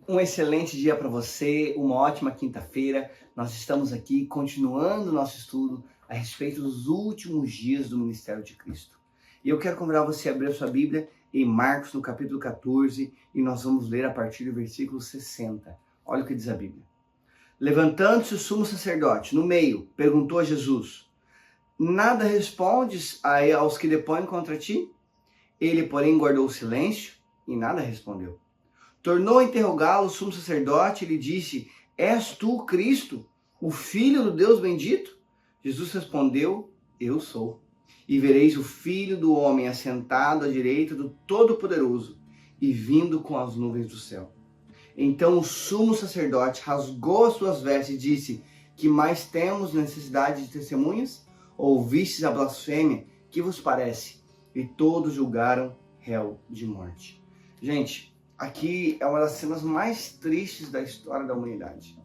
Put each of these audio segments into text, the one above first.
Um excelente dia para você, uma ótima quinta-feira. Nós estamos aqui continuando nosso estudo a respeito dos últimos dias do ministério de Cristo. E eu quero convidar você a abrir a sua Bíblia em Marcos, no capítulo 14, e nós vamos ler a partir do versículo 60. Olha o que diz a Bíblia. Levantando-se o sumo sacerdote, no meio, perguntou a Jesus: Nada respondes aos que depõem contra ti? Ele, porém, guardou silêncio e nada respondeu. Tornou a interrogá-lo o sumo sacerdote e lhe disse: És tu Cristo, o Filho do Deus bendito? Jesus respondeu: Eu sou. E vereis o Filho do Homem assentado à direita do Todo-Poderoso e vindo com as nuvens do céu. Então o sumo sacerdote rasgou as suas vestes e disse: Que mais temos necessidade de testemunhas? Ouvistes a blasfêmia? Que vos parece? E todos julgaram réu de morte. Gente, aqui é uma das cenas mais tristes da história da humanidade.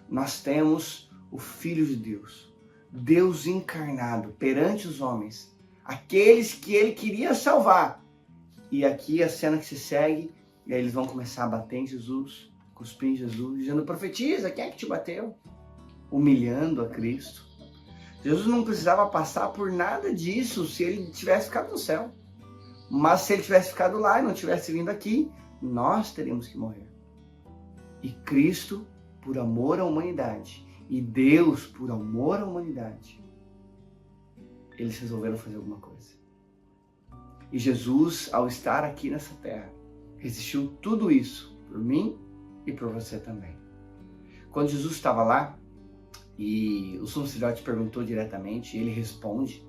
Nós temos o Filho de Deus, Deus encarnado perante os homens, aqueles que ele queria salvar. E aqui a cena que se segue, e aí eles vão começar a bater em Jesus, cuspir em Jesus, dizendo: profetiza, quem é que te bateu? Humilhando a Cristo. Jesus não precisava passar por nada disso se ele tivesse ficado no céu. Mas se ele tivesse ficado lá e não tivesse vindo aqui, nós teríamos que morrer. E Cristo, por amor à humanidade, e Deus, por amor à humanidade, eles resolveram fazer alguma coisa. E Jesus, ao estar aqui nessa terra, resistiu tudo isso por mim e por você também. Quando Jesus estava lá, e o sumo sacerdote perguntou diretamente, ele responde.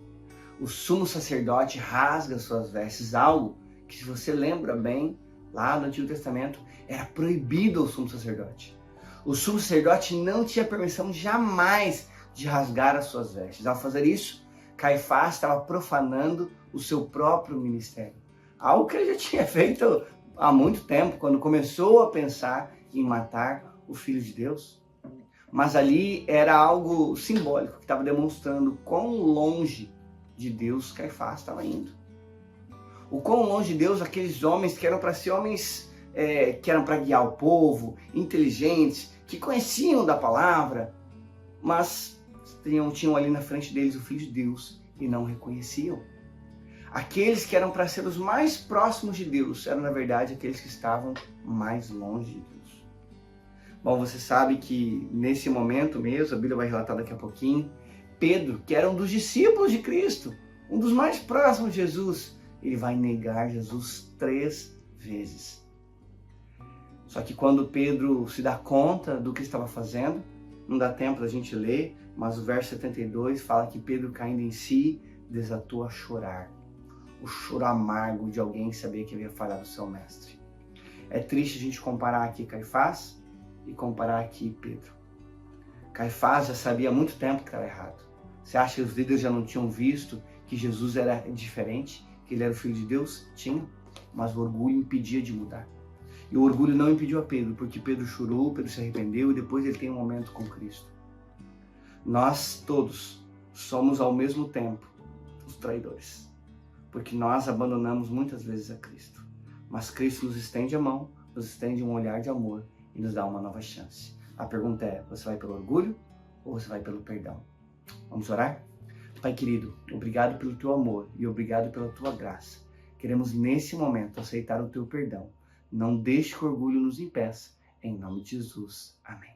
O sumo sacerdote rasga suas vestes, algo que, se você lembra bem, lá no Antigo Testamento, era proibido ao sumo sacerdote. O sumo sacerdote não tinha permissão jamais de rasgar as suas vestes. Ao fazer isso, Caifás estava profanando o seu próprio ministério. Algo que ele já tinha feito há muito tempo, quando começou a pensar em matar o Filho de Deus. Mas ali era algo simbólico, que estava demonstrando quão longe de Deus Caifás estava indo. O quão longe de Deus aqueles homens que eram para ser homens que eram para guiar o povo, inteligentes, que conheciam da palavra, mas tinham ali na frente deles o Filho de Deus e não reconheciam. Aqueles que eram para ser os mais próximos de Deus eram, na verdade, aqueles que estavam mais longe de Deus. Bom, você sabe que nesse momento mesmo, a Bíblia vai relatar daqui a pouquinho, Pedro, que era um dos discípulos de Cristo, um dos mais próximos de Jesus, ele vai negar Jesus 3 vezes. Só que quando Pedro se dá conta do que estava fazendo, não dá tempo da gente ler, mas o verso 72 fala que Pedro, caindo em si, desatou a chorar. O choro amargo de alguém que sabia que havia falhado o seu mestre. É triste a gente comparar aqui Caifás e comparar aqui Pedro. Caifás já sabia há muito tempo que estava errado. Você acha que os líderes já não tinham visto que Jesus era diferente, que ele era o Filho de Deus? Tinham, mas o orgulho impedia de mudar. E o orgulho não impediu a Pedro, porque Pedro chorou, Pedro se arrependeu e depois ele tem um momento com Cristo. Nós todos somos ao mesmo tempo os traidores, porque nós abandonamos muitas vezes a Cristo. Mas Cristo nos estende a mão, nos estende um olhar de amor e nos dá uma nova chance. A pergunta é: você vai pelo orgulho ou você vai pelo perdão? Vamos orar? Pai querido, obrigado pelo teu amor e obrigado pela tua graça. Queremos nesse momento aceitar o teu perdão. Não deixe que o orgulho nos impeça. Em nome de Jesus. Amém.